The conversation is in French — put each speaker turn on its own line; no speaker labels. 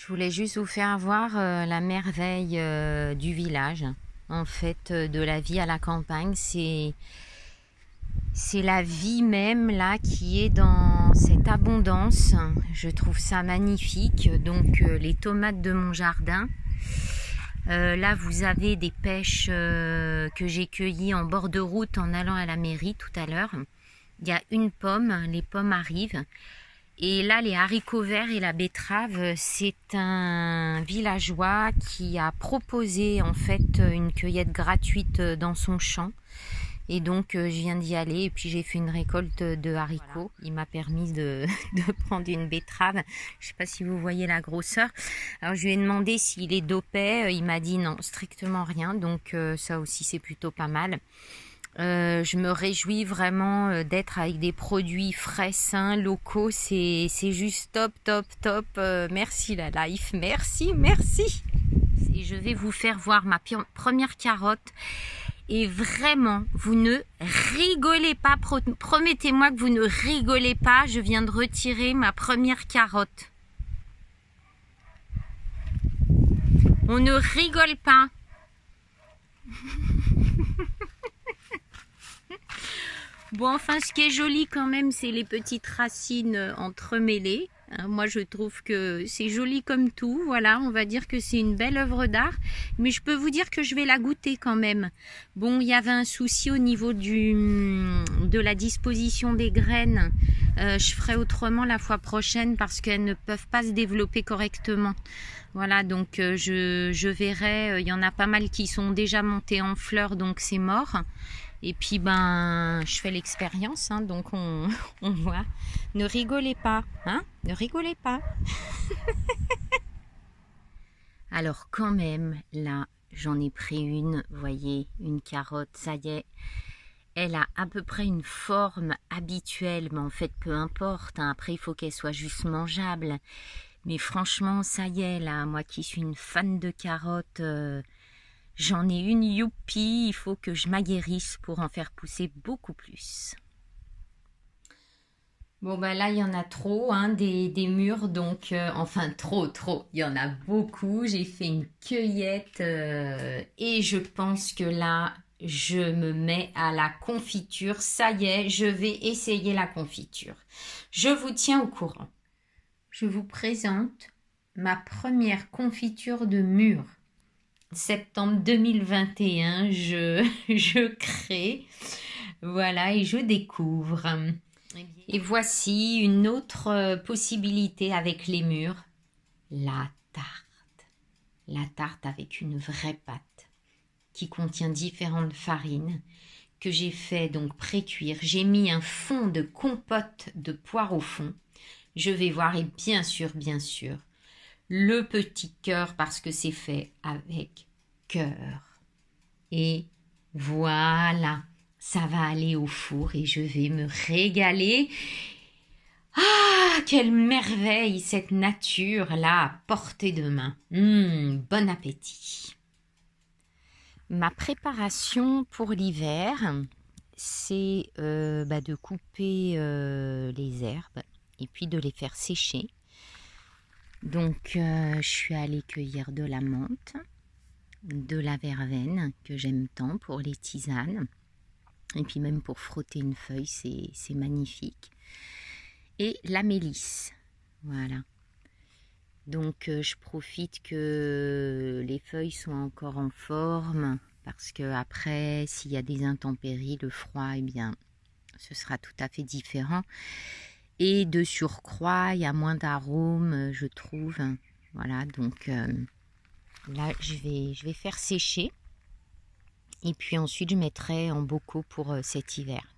Je voulais juste vous faire voir la merveille du village, en fait, de la vie à la campagne. C'est la vie même là qui est dans cette abondance. Je trouve ça magnifique. Donc les tomates de mon jardin. Là vous avez des pêches que j'ai cueillies en bord de route en allant à la mairie tout à l'heure. Il y a une pomme, les pommes arrivent. Et là, les haricots verts et la betterave, c'est un villageois qui a proposé en fait une cueillette gratuite dans son champ. Et donc, je viens d'y aller et puis j'ai fait une récolte de haricots. Voilà. Il m'a permis de prendre une betterave. Je ne sais pas si vous voyez la grosseur. Alors, je lui ai demandé s'il est dopé. Il m'a dit non, strictement rien. Donc, ça aussi, c'est plutôt pas mal. Je me réjouis vraiment d'être avec des produits frais, sains, locaux. C'est juste top, top, top. Merci la life, merci, merci. Et je vais vous faire voir ma première carotte. Et vraiment, vous ne rigolez pas. Promettez-moi que vous ne rigolez pas. Je viens de retirer ma première carotte. On ne rigole pas. Bon, enfin, ce qui est joli quand même, c'est les petites racines entremêlées. Moi, je trouve que c'est joli comme tout. Voilà, on va dire que c'est une belle œuvre d'art. Mais je peux vous dire que je vais la goûter quand même. Bon, il y avait un souci au niveau de la disposition des graines. Je ferai autrement la fois prochaine parce qu'elles ne peuvent pas se développer correctement. Voilà, donc je verrai. Il y en a pas mal qui sont déjà montées en fleurs, donc c'est mort. Et puis, ben, je fais l'expérience, hein, donc on voit. Ne rigolez pas, hein, ne rigolez pas. Alors, quand même, là, j'en ai pris une, vous voyez, une carotte, ça y est. Elle a à peu près une forme habituelle, mais en fait, peu importe. Hein, après, il faut qu'elle soit juste mangeable. Mais franchement, ça y est, là, moi qui suis une fan de carottes... J'en ai une, youpi, il faut que je m'aguerrisse pour en faire pousser beaucoup plus. Bon, ben là, il y en a trop, hein, des mûres, donc, enfin, trop, il y en a beaucoup. J'ai fait une cueillette et je pense que là, je me mets à la confiture. Ça y est, je vais essayer la confiture. Je vous tiens au courant. Je vous présente ma première confiture de mûres. Septembre 2021, je crée, voilà, et je découvre. Et voici une autre possibilité avec les mûres, la tarte. La tarte avec une vraie pâte qui contient différentes farines que j'ai fait donc pré-cuire. J'ai mis un fond de compote de poire au fond. Je vais voir et bien sûr, le petit cœur parce que c'est fait avec cœur. Et voilà, ça va aller au four et je vais me régaler. Ah, quelle merveille cette nature-là à portée de main. Bon appétit. Ma préparation pour l'hiver, c'est de couper les herbes et puis de les faire sécher. Donc, je suis allée cueillir de la menthe, de la verveine, que j'aime tant pour les tisanes. Et puis même pour frotter une feuille, c'est magnifique. Et la mélisse, voilà. Donc, je profite que les feuilles soient encore en forme, parce que après, s'il y a des intempéries, le froid, eh bien, ce sera tout à fait différent. Et de surcroît, il y a moins d'arômes, je trouve. Voilà, donc là, je vais faire sécher. Et puis ensuite, je mettrai en bocaux pour cet hiver.